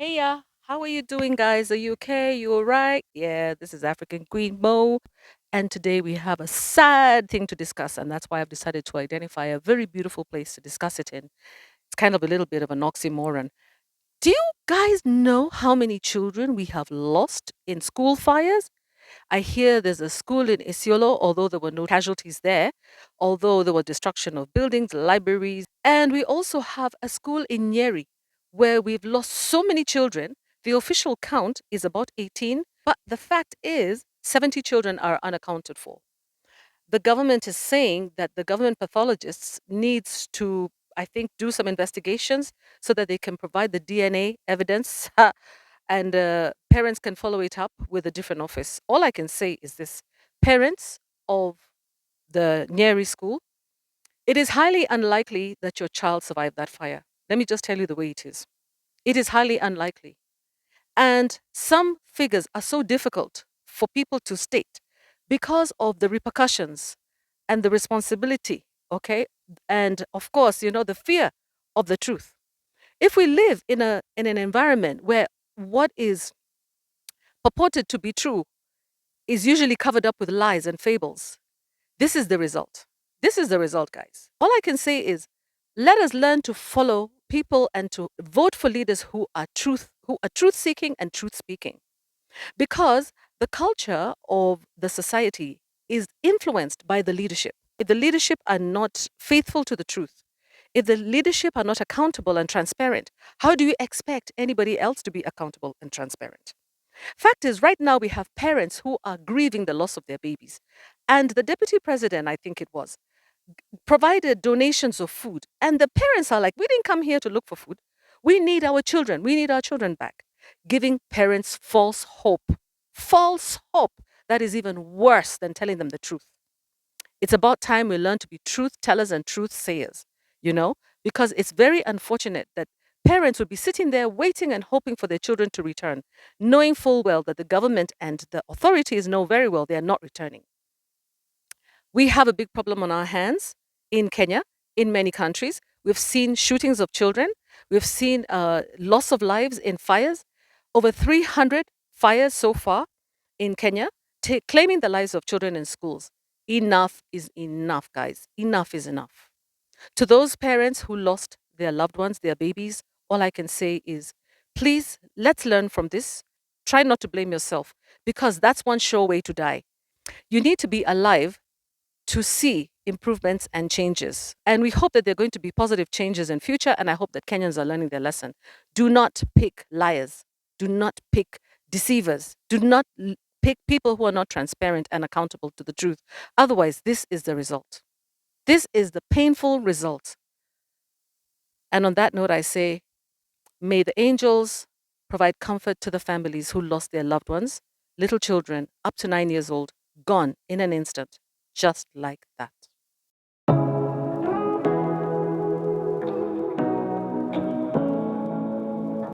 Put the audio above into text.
Hey, how are you doing, guys? Are you okay? You all right? Yeah, this is African Queen Mo, and today we have a sad thing to discuss, and that's why I've decided to identify a very beautiful place to discuss it in. It's kind of a little bit of an oxymoron. Do you guys know how many children we have lost in school fires? I hear there's a school in Isiolo, although there were no casualties there, although there was destruction of buildings, libraries, and we also have a school in Nyeri where we've lost so many children. The official count is about 18, but the fact is 70 children are unaccounted for. The government is saying that the government pathologists needs to, I think, do some investigations so that they can provide the DNA evidence and parents can follow it up with a different office. All I can say is this: parents of the Nyeri school, it is highly unlikely that your child survived that fire. Let me just tell you the way it is. It is highly unlikely. And some figures are so difficult for people to state because of the repercussions and the responsibility, okay? And of course, the fear of the truth. If we live in an environment where what is purported to be true is usually covered up with lies and fables. This is the result. This is the result, guys. All I can say is let us learn to follow people and to vote for leaders who are truth seeking and truth speaking. Because the culture of the society is influenced by the leadership. If the leadership are not faithful to the truth, if the leadership are not accountable and transparent, how do you expect anybody else to be accountable and transparent? Fact is, right now we have parents who are grieving the loss of their babies. And the deputy president, I think it was, provided donations of food. And the parents are like, we didn't come here to look for food. We need our children. We need our children back. Giving parents false hope. False hope that is even worse than telling them the truth. It's about time we learn to be truth tellers and truth sayers, you know, because it's very unfortunate that parents would be sitting there waiting and hoping for their children to return, knowing full well that the government and the authorities know very well they are not returning. We have a big problem on our hands in Kenya, in many countries. We've seen shootings of children. We've seen loss of lives in fires. Over 300 fires so far in Kenya, claiming the lives of children in schools. Enough is enough, guys. Enough is enough. To those parents who lost their loved ones, their babies, all I can say is please, let's learn from this. Try not to blame yourself because that's one sure way to die. You need to be alive to see improvements and changes. And we hope that there are going to be positive changes in future. And I hope that Kenyans are learning their lesson. Do not pick liars. Do not pick deceivers. Do not pick people who are not transparent and accountable to the truth. Otherwise, this is the result. This is the painful result. And on that note, I say, may the angels provide comfort to the families who lost their loved ones, little children up to 9 years old, gone in an instant, just like that.